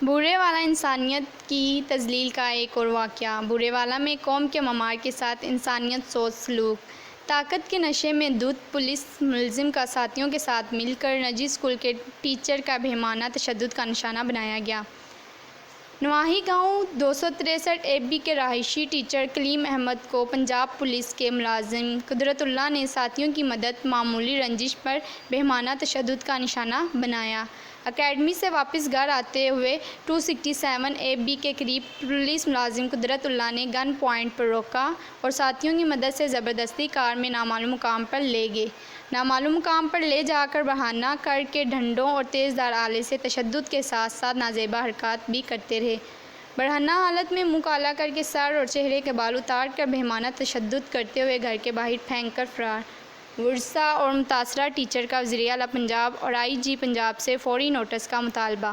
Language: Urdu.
بورے والا انسانیت کی تذلیل کا ایک اور واقعہ۔ بورے والا میں قوم کے معمار کے ساتھ انسانیت سوز سلوک۔ طاقت کے نشے میں دھت پولیس ملزم کا ساتھیوں کے ساتھ مل کر نجی اسکول کے ٹیچر کا بہیمانہ تشدد کا نشانہ بنایا گیا۔ نواحی گاؤں 263 اے بی کے رہائشی ٹیچر کلیم احمد کو پنجاب پولیس کے ملازم قدرت اللہ نے ساتھیوں کی مدد معمولی رنجش پر بہیمانہ تشدد کا نشانہ بنایا۔ اکیڈمی سے واپس گھر آتے ہوئے 267 اے بی کے قریب پولیس ملازم قدرت اللہ نے گن پوائنٹ پر روکا اور ساتھیوں کی مدد سے زبردستی کار میں نامعلوم مقام پر لے گئے۔ نامعلوم مقام پر لے جا کر بہانہ کر کے ڈنڈوں اور تیز دھار آلے سے تشدد کے ساتھ ساتھ نازیبا حرکات بھی کرتے رہے۔ برہنہ حالت میں منہ کالا کر کے سر اور چہرے کے بال اتار کر بہیمانہ تشدد کرتے ہوئے گھر کے باہر پھینک کر فرار۔ ورثاء اور متاثرہ ٹیچر کا وزیراعلیٰ پنجاب اور آئی جی پنجاب سے فوری نوٹس کا مطالبہ۔